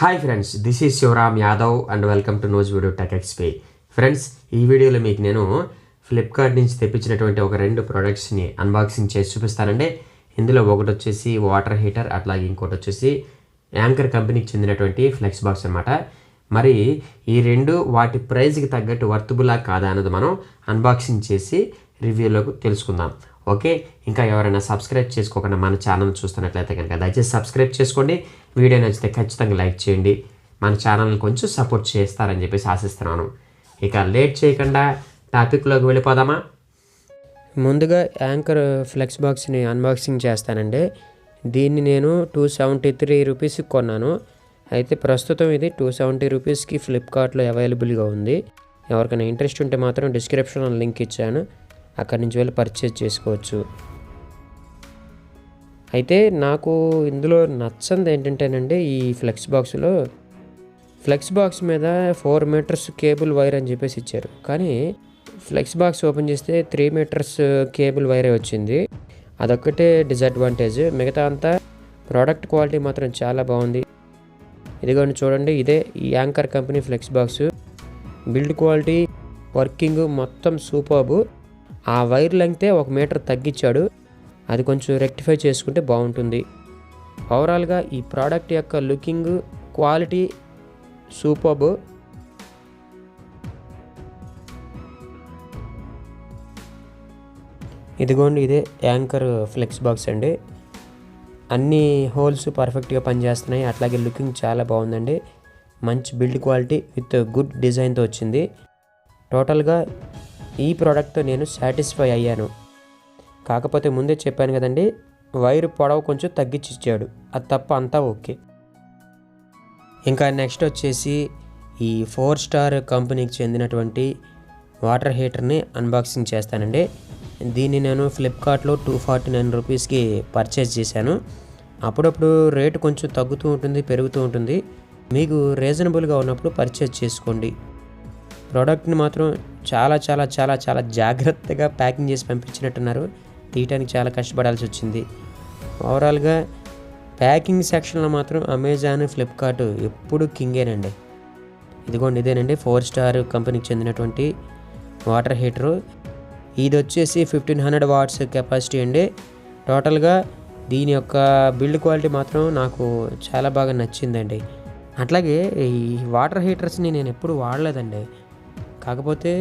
Hi friends, this is Shivaram Yadav and welcome to Nuzvid tech XP. Friends, ఈ వీడియోలో మీకు నేను ఫ్లిప్కార్ట్ నుంచి తెప్పించినటువంటి ఒక 2 ప్రోడక్ట్స్ని అన్బాక్సింగ్ చేసి చూపిస్తానండి. ఇందులో ఒకటి వచ్చేసి వాటర్ హీటర్, అట్లాగే ఇంకోటి వచ్చేసి యాంకర్ కంపెనీకి చెందినటువంటి ఫ్లెక్స్ బాక్స్ అనమాట. మరి ఈ 2 వాటి ప్రైస్కి తగ్గట్టు వర్తబులా కాదా అన్నది మనం అన్బాక్సింగ్ చేసి రివ్యూలోకి తెలుసుకుందాం. ఓకే, ఇంకా ఎవరైనా సబ్స్క్రైబ్ చేసుకోకుండా మన ఛానల్ చూస్తున్నట్లయితే కనుక దయచేసి సబ్స్క్రైబ్ చేసుకోండి. వీడియో నచ్చితే ఖచ్చితంగా లైక్ చేయండి. మన ఛానల్ని కొంచెం సపోర్ట్ చేస్తారని చెప్పేసి ఆశిస్తున్నాను. ఇక లేట్ చేయకుండా టాపిక్లోకి వెళ్ళిపోదామా. ముందుగా యాంకర్ ఫ్లెక్స్ బాక్స్ని అన్బాక్సింగ్ చేస్తానండి. దీన్ని నేను 273 రూపీస్కి కొన్నాను. అయితే ప్రస్తుతం ఇది 270 రూపీస్కి ఫ్లిప్కార్ట్లో అవైలబుల్గా ఉంది. ఎవరికైనా ఇంట్రెస్ట్ ఉంటే మాత్రం డిస్క్రిప్షన్లో లింక్ ఇచ్చాను, అక్కడి నుంచి వెళ్ళి పర్చేజ్ చేసుకోవచ్చు. అయితే నాకు ఇందులో నచ్చంది ఏంటంటేనండి, ఈ ఫ్లెక్స్ బాక్స్ మీద 4 మీటర్స్ కేబుల్ వైర్ అని చెప్పేసి ఇచ్చారు. కానీ ఫ్లెక్స్ బాక్స్ ఓపెన్ చేస్తే 3 మీటర్స్ కేబుల్ వైరే వచ్చింది. అదొక్కటే డిసడ్వాంటేజ్. మిగతా అంతా ప్రోడక్ట్ క్వాలిటీ మాత్రం చాలా బాగుంది. ఇదిగోండి చూడండి, ఇదే ఈ anchor company flex box. Build quality, working మొత్తం సూపర్బ్. ఆ వైర్ లెంగ్తే 1 మీటర్ తగ్గించాడు. అది కొంచెం రెక్టిఫై చేసుకుంటే బాగుంటుంది. ఓవరాల్గా ఈ ప్రోడక్ట్ యొక్క లుకింగ్, క్వాలిటీ సూపర్బ్. ఇదిగోండి, ఇదే యాంకర్ ఫ్లెక్స్ బాక్స్ అండి. అన్ని హోల్స్ పర్ఫెక్ట్గా పనిచేస్తున్నాయి. అట్లాగే లుకింగ్ చాలా బాగుందండి. మంచి బిల్డ్ క్వాలిటీ విత్ గుడ్ డిజైన్తో వచ్చింది. టోటల్గా ఈ ప్రోడక్ట్తో నేను సాటిస్ఫై అయ్యాను. కాకపోతే ముందే చెప్పాను కదండి, వైర్ పొడవు కొంచెం తగ్గించి ఇచ్చాడు. అది తప్ప అంతా ఓకే. ఇంకా నెక్స్ట్ వచ్చేసి ఈ 4 స్టార్ కంపెనీకి చెందినటువంటి వాటర్ హీటర్ని అన్బాక్సింగ్ చేస్తానండి. దీన్ని నేను ఫ్లిప్కార్ట్లో 249 రూపీస్కి పర్చేజ్ చేశాను. అప్పుడప్పుడు రేటు కొంచెం తగ్గుతూ ఉంటుంది, పెరుగుతూ ఉంటుంది. మీకు రీజనబుల్గా ఉన్నప్పుడు పర్చేజ్ చేసుకోండి. ప్రోడక్ట్ని మాత్రం చాలా చాలా చాలా చాలా జాగ్రత్తగా ప్యాకింగ్ చేసి పంపించినట్టున్నారు. తీయటానికి చాలా కష్టపడాల్సి వచ్చింది. ఓవరాల్గా ప్యాకింగ్ సెక్షన్లో మాత్రం అమెజాన్, ఫ్లిప్కార్ట్ ఎప్పుడు కింగేనండి. ఇదిగోండి, ఇదేనండి 4 స్టార్ కంపెనీకి చెందినటువంటి వాటర్ హీటరు. ఇది వచ్చేసి 1500 వాట్స్ కెపాసిటీ అండి. టోటల్గా దీని యొక్క బిల్డ్ క్వాలిటీ మాత్రం నాకు చాలా బాగా నచ్చిందండి. అట్లాగే ఈ వాటర్ హీటర్స్ని నేను ఎప్పుడు వాడలేదండి. కాకపోతే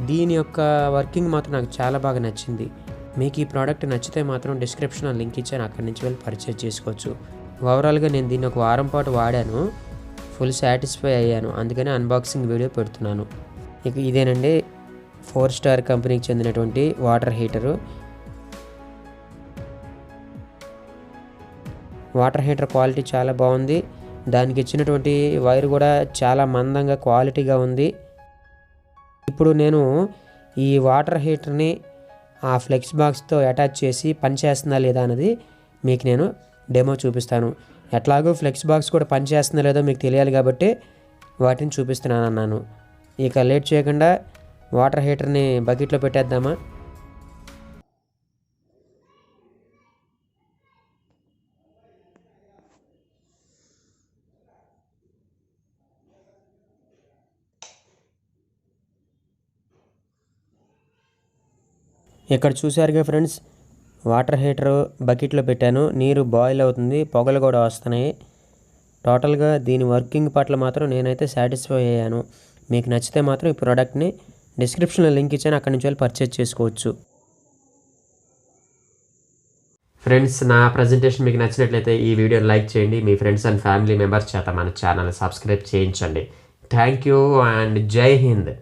దీని యొక్క వర్కింగ్ మాత్రం నాకు చాలా బాగా నచ్చింది. మీకు ఈ ప్రోడక్ట్ నచ్చితే మాత్రం డిస్క్రిప్షన్లో లింక్ ఇచ్చాను, అక్కడి నుంచి వెళ్ళి పర్చేజ్ చేసుకోవచ్చు. ఓవరాల్గా నేను దీన్ని ఒక వారం పాటు వాడాను, ఫుల్ సాటిస్ఫై అయ్యాను. అందుకని అన్బాక్సింగ్ వీడియో పెడుతున్నాను. ఇక ఇదేనండి 4 స్టార్ కంపెనీకి చెందినటువంటి water heater. Water heater quality చాలా బాగుంది. దానికి ఇచ్చినటువంటి వైర్ కూడా చాలా మందంగా క్వాలిటీగా ఉంది. ఇప్పుడు నేను ఈ వాటర్ హీటర్ని ఆ ఫ్లెక్స్ బాక్స్తో అటాచ్ చేసి పనిచేస్తుందా లేదా అన్నది మీకు నేను డెమో చూపిస్తాను. ఎట్లాగో ఫ్లెక్స్ బాక్స్ కూడా పనిచేస్తుందా లేదో మీకు తెలియాలి కాబట్టి వాటిని చూపిస్తున్నాను అన్నాను. ఇక లేట్ చేయకుండా వాటర్ హీటర్ని బకెట్లో పెట్టేద్దామా. ఇక్కడ చూసారుగా ఫ్రెండ్స్, వాటర్ హీటర్ బకెట్లో పెట్టాను. నీరు బాయిల్ అవుతుంది, పొగలు కూడా వస్తున్నాయి. టోటల్గా దీని వర్కింగ్ పట్ల మాత్రం నేనైతే సాటిస్ఫై అయ్యాను. మీకు నచ్చితే మాత్రం ఈ ప్రోడక్ట్ని డిస్క్రిప్షన్లో లింక్ ఇచ్చాను, అక్కడి నుంచి వెళ్ళి పర్చేజ్ చేసుకోవచ్చు. ఫ్రెండ్స్, నా ప్రజెంటేషన్ మీకు నచ్చినట్లయితే ఈ వీడియోని లైక్ చేయండి. మీ ఫ్రెండ్స్ అండ్ ఫ్యామిలీ మెంబర్స్ చేత మన ఛానల్ సబ్స్క్రైబ్ చేయించండి. థ్యాంక్ యూ అండ్ జై హింద్.